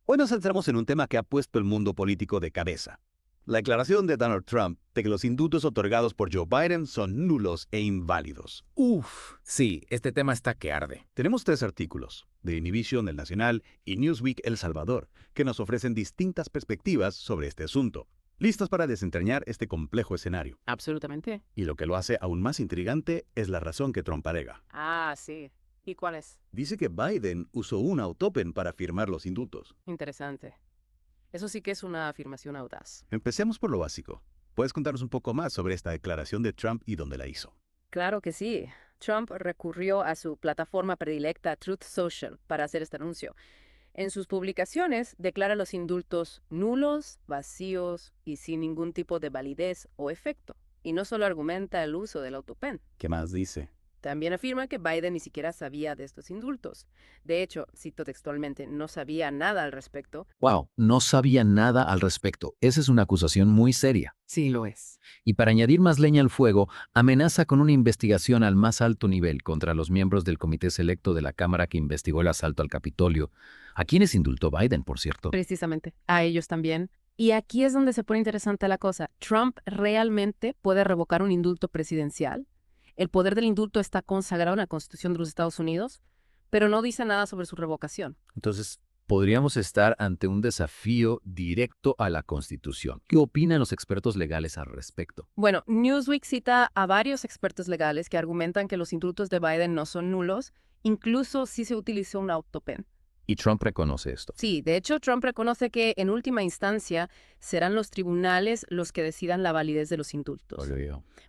Hoy nos centramos en un tema que ha puesto el mundo político de cabeza. La declaración de Donald Trump de que los indultos otorgados por Joe Biden son nulos e inválidos. Uf, sí, este tema está que arde. Tenemos tres artículos, de Univision, El Nacional y Newsweek El Salvador, que nos ofrecen distintas perspectivas sobre este asunto, listos para desentrañar este complejo escenario. Absolutamente. Y lo que lo hace aún más intrigante es la razón que Trump alega. Ah, sí. ¿Y cuál es? Dice que Biden usó un autopen para firmar los indultos. Interesante. Eso sí que es una afirmación audaz. Empecemos por lo básico. ¿Puedes contarnos un poco más sobre esta declaración de Trump y dónde la hizo? Claro que sí. Trump recurrió a su plataforma predilecta Truth Social para hacer este anuncio. En sus publicaciones declara los indultos nulos, vacíos y sin ningún tipo de validez o efecto. Y no solo argumenta el uso del autopen. ¿Qué más dice? También afirma que Biden ni siquiera sabía de estos indultos. De hecho, cito textualmente, no sabía nada al respecto. Wow, no sabía nada al respecto. Esa es una acusación muy seria. Sí lo es. Y para añadir más leña al fuego, amenaza con una investigación al más alto nivel contra los miembros del comité selecto de la Cámara que investigó el asalto al Capitolio, a quienes indultó Biden, por cierto. Precisamente, a ellos también. Y aquí es donde se pone interesante la cosa. ¿Trump realmente puede revocar un indulto presidencial? El poder del indulto está consagrado en la Constitución de los Estados Unidos, pero no dice nada sobre su revocación. Entonces, podríamos estar ante un desafío directo a la Constitución. ¿Qué opinan los expertos legales al respecto? Bueno, Newsweek cita a varios expertos legales que argumentan que los indultos de Biden no son nulos, incluso si se utilizó un autopen. Y Trump reconoce esto. Sí, de hecho, Trump reconoce que en última instancia serán los tribunales los que decidan la validez de los indultos.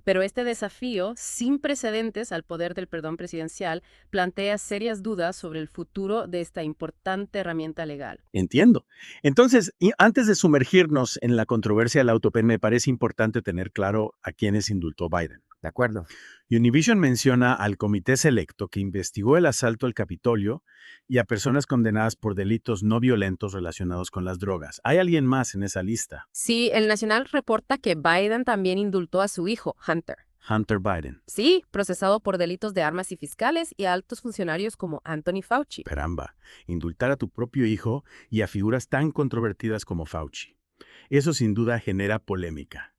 Pero este desafío, sin precedentes al poder del perdón presidencial, plantea serias dudas sobre el futuro de esta importante herramienta legal. Entiendo. Entonces, antes de sumergirnos en la controversia del autopen, me parece importante tener claro a quiénes indultó Biden. De acuerdo. Univision menciona al comité selecto que investigó el asalto al Capitolio y a personas condenadas por delitos no violentos relacionados con las drogas. ¿Hay alguien más en esa lista? Sí, el Nacional reporta que Biden también indultó a su hijo, Hunter. Hunter Biden. Sí, procesado por delitos de armas y fiscales y a altos funcionarios como Anthony Fauci. Caramba, indultar a tu propio hijo y a figuras tan controvertidas como Fauci. Eso sin duda genera polémica.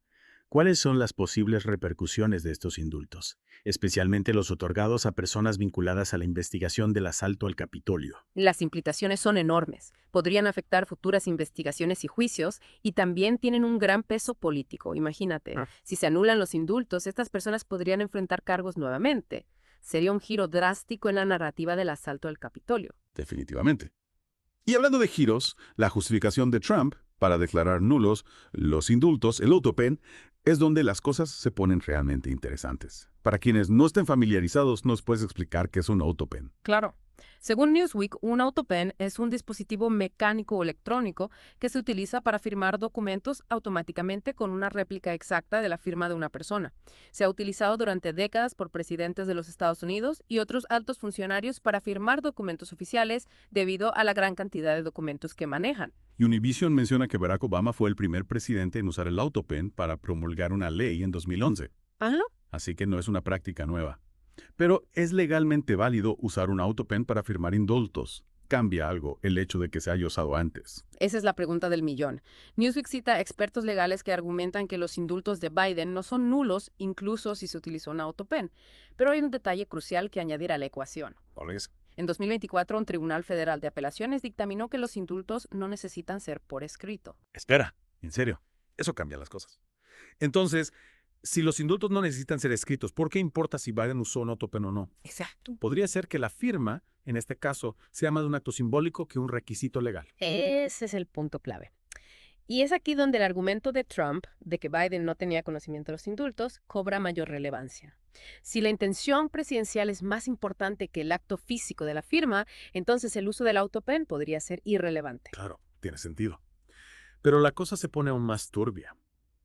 ¿Cuáles son las posibles repercusiones de estos indultos, especialmente los otorgados a personas vinculadas a la investigación del asalto al Capitolio? Las implicaciones son enormes. Podrían afectar futuras investigaciones y juicios y también tienen un gran peso político. Imagínate, si se anulan los indultos, estas personas podrían enfrentar cargos nuevamente. Sería un giro drástico en la narrativa del asalto al Capitolio. Definitivamente. Y hablando de giros, la justificación de Trump para declarar nulos los indultos, el autopen, es donde las cosas se ponen realmente interesantes. Para quienes no estén familiarizados, ¿nos puedes explicar qué es un autopen? Claro. Según Newsweek, un autopen es un dispositivo mecánico o electrónico que se utiliza para firmar documentos automáticamente con una réplica exacta de la firma de una persona. Se ha utilizado durante décadas por presidentes de los Estados Unidos y otros altos funcionarios para firmar documentos oficiales debido a la gran cantidad de documentos que manejan. Univision menciona que Barack Obama fue el primer presidente en usar el autopen para promulgar una ley en 2011. ¿Ah? Así que no es una práctica nueva. Pero ¿es legalmente válido usar un autopen para firmar indultos? ¿Cambia algo el hecho de que se haya usado antes? Esa es la pregunta del millón. Newsweek cita expertos legales que argumentan que los indultos de Biden no son nulos, incluso si se utilizó un autopen. Pero hay un detalle crucial que añadir a la ecuación. ¿Cuál es? En 2024, un tribunal federal de apelaciones dictaminó que los indultos no necesitan ser por escrito. Espera, en serio, eso cambia las cosas. Entonces, si los indultos no necesitan ser escritos, ¿por qué importa si Biden usó un autopen o no? Exacto. Podría ser que la firma, en este caso, sea más un acto simbólico que un requisito legal. Ese es el punto clave. Y es aquí donde el argumento de Trump de que Biden no tenía conocimiento de los indultos cobra mayor relevancia. Si la intención presidencial es más importante que el acto físico de la firma, entonces el uso del autopen podría ser irrelevante. Claro, tiene sentido. Pero la cosa se pone aún más turbia.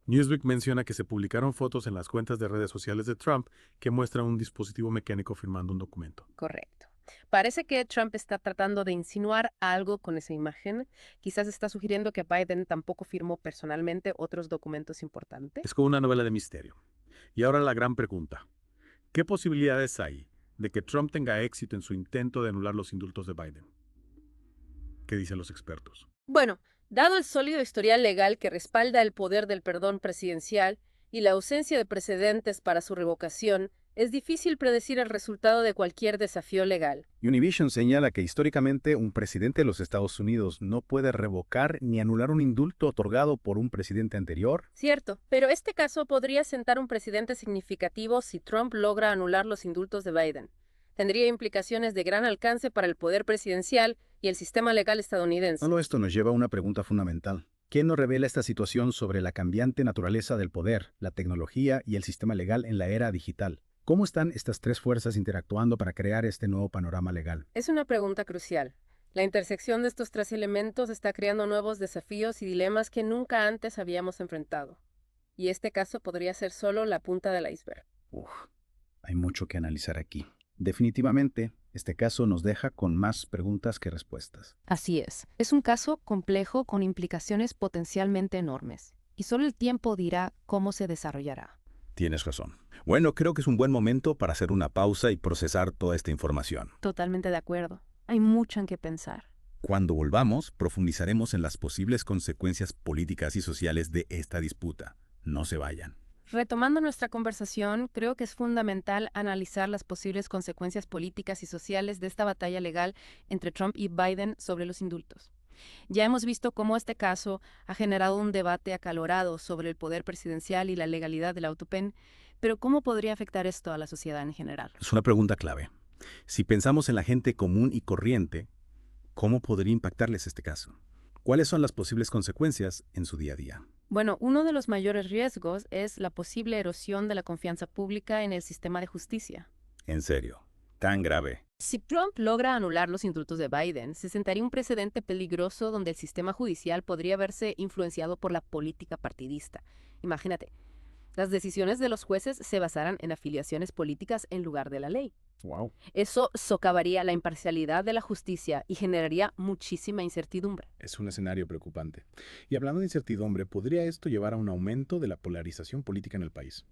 Newsweek menciona que se publicaron fotos en las cuentas de redes sociales de Trump que muestran un dispositivo mecánico firmando un documento. Correcto. Parece que Trump está tratando de insinuar algo con esa imagen. Quizás está sugiriendo que Biden tampoco firmó personalmente otros documentos importantes. Es como una novela de misterio. Y ahora la gran pregunta. ¿Qué posibilidades hay de que Trump tenga éxito en su intento de anular los indultos de Biden? ¿Qué dicen los expertos? Bueno, dado el sólido historial legal que respalda el poder del perdón presidencial y la ausencia de precedentes para su revocación, es difícil predecir el resultado de cualquier desafío legal. Univision señala que históricamente un presidente de los Estados Unidos no puede revocar ni anular un indulto otorgado por un presidente anterior. Cierto, pero este caso podría sentar un precedente significativo si Trump logra anular los indultos de Biden. Tendría implicaciones de gran alcance para el poder presidencial y el sistema legal estadounidense. Solo esto nos lleva a una pregunta fundamental. ¿Qué nos revela esta situación sobre la cambiante naturaleza del poder, la tecnología y el sistema legal en la era digital? ¿Cómo están estas tres fuerzas interactuando para crear este nuevo panorama legal? Es una pregunta crucial. La intersección de estos tres elementos está creando nuevos desafíos y dilemas que nunca antes habíamos enfrentado. Y este caso podría ser solo la punta del iceberg. Hay mucho que analizar aquí. Definitivamente, este caso nos deja con más preguntas que respuestas. Así es. Es un caso complejo con implicaciones potencialmente enormes, y solo el tiempo dirá cómo se desarrollará. Tienes razón. Bueno, creo que es un buen momento para hacer una pausa y procesar toda esta información. Totalmente de acuerdo. Hay mucho en qué pensar. Cuando volvamos, profundizaremos en las posibles consecuencias políticas y sociales de esta disputa. No se vayan. Retomando nuestra conversación, creo que es fundamental analizar las posibles consecuencias políticas y sociales de esta batalla legal entre Trump y Biden sobre los indultos. Ya hemos visto cómo este caso ha generado un debate acalorado sobre el poder presidencial y la legalidad del autopen, pero ¿cómo podría afectar esto a la sociedad en general? Es una pregunta clave. Si pensamos en la gente común y corriente, ¿cómo podría impactarles este caso? ¿Cuáles son las posibles consecuencias en su día a día? Bueno, uno de los mayores riesgos es la posible erosión de la confianza pública en el sistema de justicia. En serio, tan grave. Si Trump logra anular los indultos de Biden, se sentaría un precedente peligroso donde el sistema judicial podría verse influenciado por la política partidista. Imagínate, las decisiones de los jueces se basarán en afiliaciones políticas en lugar de la ley. Wow. Eso socavaría la imparcialidad de la justicia y generaría muchísima incertidumbre. Es un escenario preocupante. Y hablando de incertidumbre, ¿podría esto llevar a un aumento de la polarización política en el país?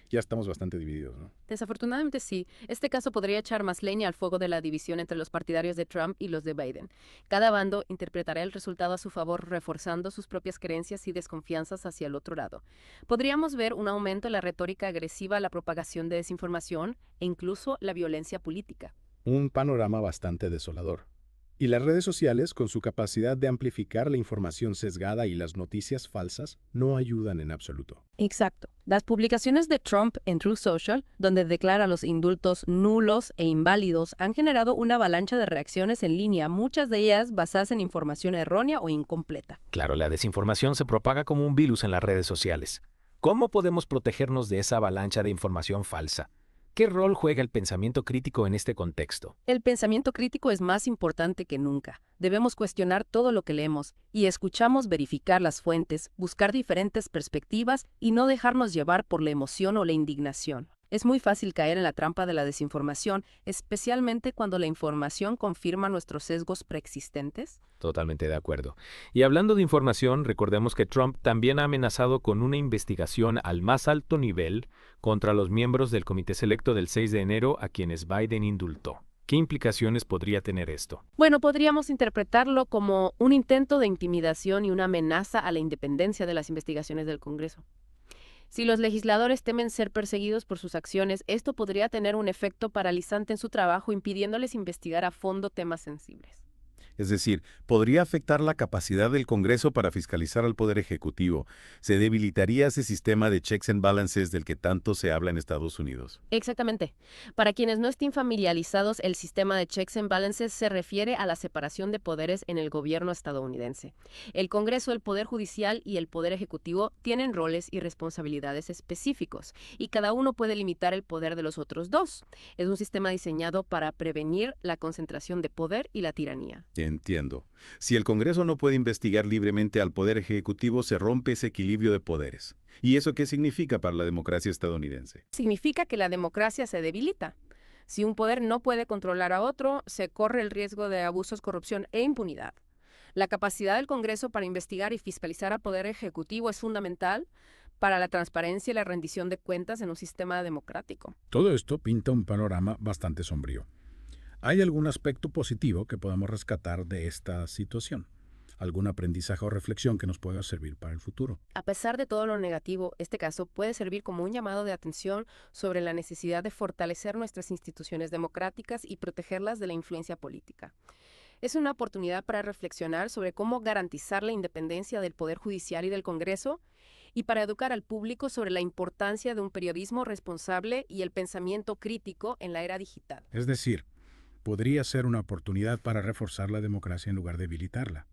Ya estamos bastante divididos, ¿no? Desafortunadamente sí, este caso podría echar más leña al fuego de la división entre los partidarios de Trump y los de Biden. Cada bando interpretará el resultado a su favor, reforzando sus propias creencias y desconfianzas hacia el otro lado. Podríamos ver un aumento en la retórica agresiva, la propagación de desinformación e incluso la violencia política. Un panorama bastante desolador. Y las redes sociales, con su capacidad de amplificar la información sesgada y las noticias falsas, no ayudan en absoluto. Exacto. Las publicaciones de Trump en Truth Social, donde declara los indultos nulos e inválidos, han generado una avalancha de reacciones en línea, muchas de ellas basadas en información errónea o incompleta. Claro, la desinformación se propaga como un virus en las redes sociales. ¿Cómo podemos protegernos de esa avalancha de información falsa? ¿Qué rol juega el pensamiento crítico en este contexto? El pensamiento crítico es más importante que nunca. Debemos cuestionar todo lo que leemos y escuchamos, verificar las fuentes, buscar diferentes perspectivas y no dejarnos llevar por la emoción o la indignación. Es muy fácil caer en la trampa de la desinformación, especialmente cuando la información confirma nuestros sesgos preexistentes. Totalmente de acuerdo. Y hablando de información, recordemos que Trump también ha amenazado con una investigación al más alto nivel contra los miembros del Comité Selecto del 6 de enero a quienes Biden indultó. ¿Qué implicaciones podría tener esto? Bueno, podríamos interpretarlo como un intento de intimidación y una amenaza a la independencia de las investigaciones del Congreso. Si los legisladores temen ser perseguidos por sus acciones, esto podría tener un efecto paralizante en su trabajo, impidiéndoles investigar a fondo temas sensibles. Es decir, podría afectar la capacidad del Congreso para fiscalizar al Poder Ejecutivo. Se debilitaría ese sistema de checks and balances del que tanto se habla en Estados Unidos. Exactamente. Para quienes no estén familiarizados, el sistema de checks and balances se refiere a la separación de poderes en el gobierno estadounidense. El Congreso, el Poder Judicial y el Poder Ejecutivo tienen roles y responsabilidades específicos, y cada uno puede limitar el poder de los otros dos. Es un sistema diseñado para prevenir la concentración de poder y la tiranía. Entiendo. Si el Congreso no puede investigar libremente al Poder Ejecutivo, se rompe ese equilibrio de poderes. ¿Y eso qué significa para la democracia estadounidense? Significa que la democracia se debilita. Si un poder no puede controlar a otro, se corre el riesgo de abusos, corrupción e impunidad. La capacidad del Congreso para investigar y fiscalizar al Poder Ejecutivo es fundamental para la transparencia y la rendición de cuentas en un sistema democrático. Todo esto pinta un panorama bastante sombrío. ¿Hay algún aspecto positivo que podamos rescatar de esta situación? algún aprendizaje o reflexión que nos pueda servir para el futuro. A pesar de todo lo negativo, este caso puede servir como un llamado de atención sobre la necesidad de fortalecer nuestras instituciones democráticas y protegerlas de la influencia política. Es una oportunidad para reflexionar sobre cómo garantizar la independencia del Poder Judicial y del Congreso y para educar al público sobre la importancia de un periodismo responsable y el pensamiento crítico en la era digital. Es decir, podría ser una oportunidad para reforzar la democracia en lugar de debilitarla,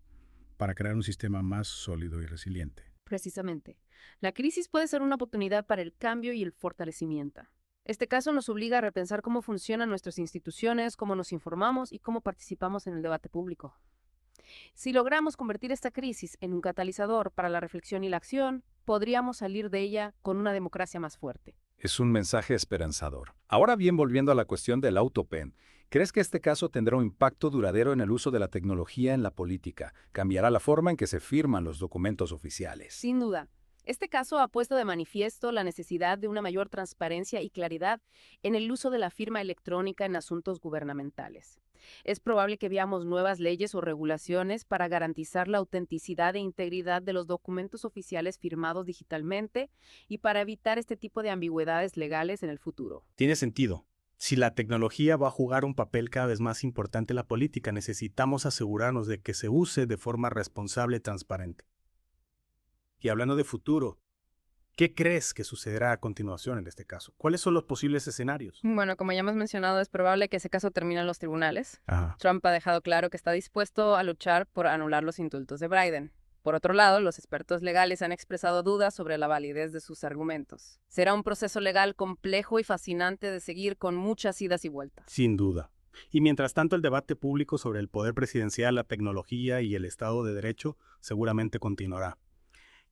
para crear un sistema más sólido y resiliente. Precisamente, la crisis puede ser una oportunidad para el cambio y el fortalecimiento. Este caso nos obliga a repensar cómo funcionan nuestras instituciones, cómo nos informamos y cómo participamos en el debate público. Si logramos convertir esta crisis en un catalizador para la reflexión y la acción, podríamos salir de ella con una democracia más fuerte. Es un mensaje esperanzador. Ahora bien, volviendo a la cuestión del AutoPen, ¿crees que este caso tendrá un impacto duradero en el uso de la tecnología en la política? ¿Cambiará la forma en que se firman los documentos oficiales? Sin duda. Este caso ha puesto de manifiesto la necesidad de una mayor transparencia y claridad en el uso de la firma electrónica en asuntos gubernamentales. Es probable que veamos nuevas leyes o regulaciones para garantizar la autenticidad e integridad de los documentos oficiales firmados digitalmente y para evitar este tipo de ambigüedades legales en el futuro. Tiene sentido. Si la tecnología va a jugar un papel cada vez más importante en la política, necesitamos asegurarnos de que se use de forma responsable y transparente. Y hablando de futuro, ¿qué crees que sucederá a continuación en este caso? ¿Cuáles son los posibles escenarios? Bueno, como ya hemos mencionado, es probable que ese caso termine en los tribunales. Ajá. Trump ha dejado claro que está dispuesto a luchar por anular los indultos de Biden. Por otro lado, los expertos legales han expresado dudas sobre la validez de sus argumentos. Será un proceso legal complejo y fascinante de seguir con muchas idas y vueltas. Sin duda. Y mientras tanto, el debate público sobre el poder presidencial, la tecnología y el Estado de Derecho seguramente continuará.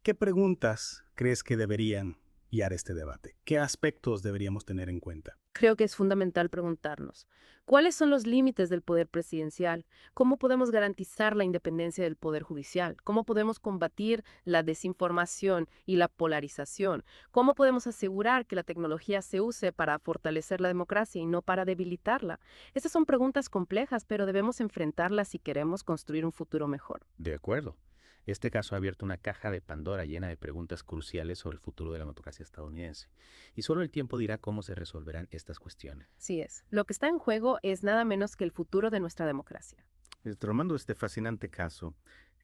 ¿Qué preguntas crees que deberían guiar este debate? ¿Qué aspectos deberíamos tener en cuenta? Creo que es fundamental preguntarnos, ¿cuáles son los límites del poder presidencial? ¿Cómo podemos garantizar la independencia del poder judicial? ¿Cómo podemos combatir la desinformación y la polarización? ¿Cómo podemos asegurar que la tecnología se use para fortalecer la democracia y no para debilitarla? Estas son preguntas complejas, pero debemos enfrentarlas si queremos construir un futuro mejor. De acuerdo. Este caso ha abierto una caja de Pandora llena de preguntas cruciales sobre el futuro de la democracia estadounidense. Y solo el tiempo dirá cómo se resolverán estas cuestiones. Así es. Lo que está en juego es nada menos que el futuro de nuestra democracia. Tomando este fascinante caso,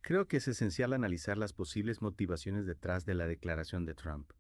creo que es esencial analizar las posibles motivaciones detrás de la declaración de Trump.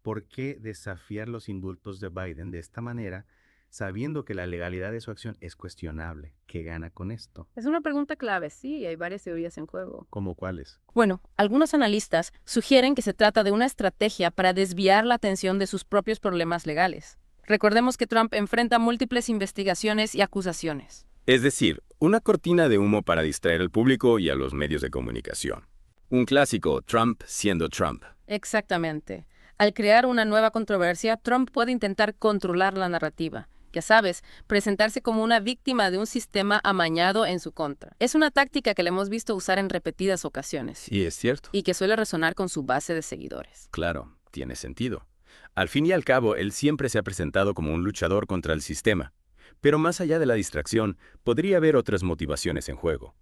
¿Por qué desafiar los indultos de Biden de esta manera, sabiendo que la legalidad de su acción es cuestionable? ¿Qué gana con esto? Es una pregunta clave, sí, hay varias teorías en juego. ¿Cómo cuáles? Bueno, algunos analistas sugieren que se trata de una estrategia para desviar la atención de sus propios problemas legales. Recordemos que Trump enfrenta múltiples investigaciones y acusaciones. Es decir, una cortina de humo para distraer al público y a los medios de comunicación. Un clásico, Trump siendo Trump. Exactamente. Al crear una nueva controversia, Trump puede intentar controlar la narrativa. Ya sabes, presentarse como una víctima de un sistema amañado en su contra. Es una táctica que le hemos visto usar en repetidas ocasiones. Sí, es cierto. Y que suele resonar con su base de seguidores. Claro, tiene sentido. Al fin y al cabo, él siempre se ha presentado como un luchador contra el sistema. Pero más allá de la distracción, podría haber otras motivaciones en juego.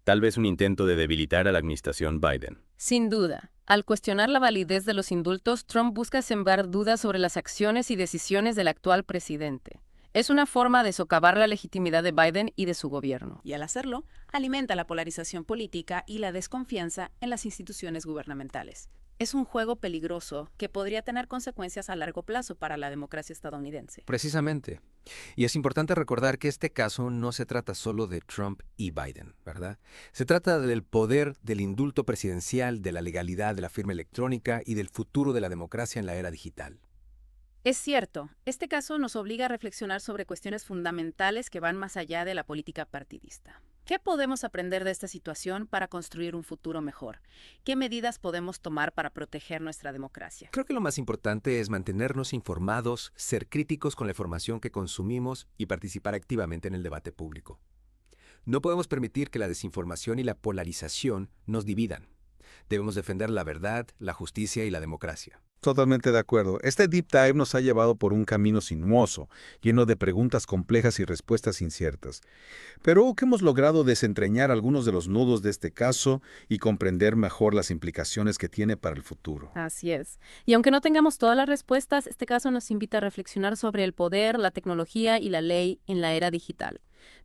Tal vez un intento de debilitar a la administración Biden. Sin duda. Al cuestionar la validez de los indultos, Trump busca sembrar dudas sobre las acciones y decisiones del actual presidente. Es una forma de socavar la legitimidad de Biden y de su gobierno. Y al hacerlo, alimenta la polarización política y la desconfianza en las instituciones gubernamentales. Es un juego peligroso que podría tener consecuencias a largo plazo para la democracia estadounidense. Precisamente. Y es importante recordar que este caso no se trata solo de Trump y Biden, ¿verdad? Se trata del poder del indulto presidencial, de la legalidad de la firma electrónica y del futuro de la democracia en la era digital. Es cierto, este caso nos obliga a reflexionar sobre cuestiones fundamentales que van más allá de la política partidista. ¿Qué podemos aprender de esta situación para construir un futuro mejor? ¿Qué medidas podemos tomar para proteger nuestra democracia? Creo que lo más importante es mantenernos informados, ser críticos con la información que consumimos y participar activamente en el debate público. No podemos permitir que la desinformación y la polarización nos dividan. Debemos defender la verdad, la justicia y la democracia. Totalmente de acuerdo. Este deep dive nos ha llevado por un camino sinuoso, lleno de preguntas complejas y respuestas inciertas. Pero que hemos logrado desentrañar algunos de los nudos de este caso y comprender mejor las implicaciones que tiene para el futuro. Así es. Y aunque no tengamos todas las respuestas, este caso nos invita a reflexionar sobre el poder, la tecnología y la ley en la era digital.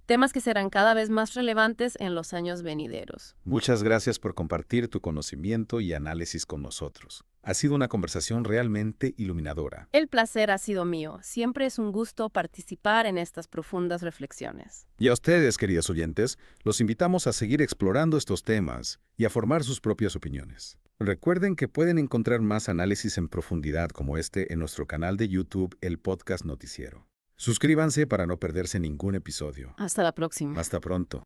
Temas que serán cada vez más relevantes en los años venideros. Muchas gracias por compartir tu conocimiento y análisis con nosotros. Ha sido una conversación realmente iluminadora. El placer ha sido mío. Siempre es un gusto participar en estas profundas reflexiones. Y a ustedes, queridos oyentes, los invitamos a seguir explorando estos temas y a formar sus propias opiniones. Recuerden que pueden encontrar más análisis en profundidad como este en nuestro canal de YouTube, el Podcast Noticiero. Suscríbanse para no perderse ningún episodio. Hasta la próxima. Hasta pronto.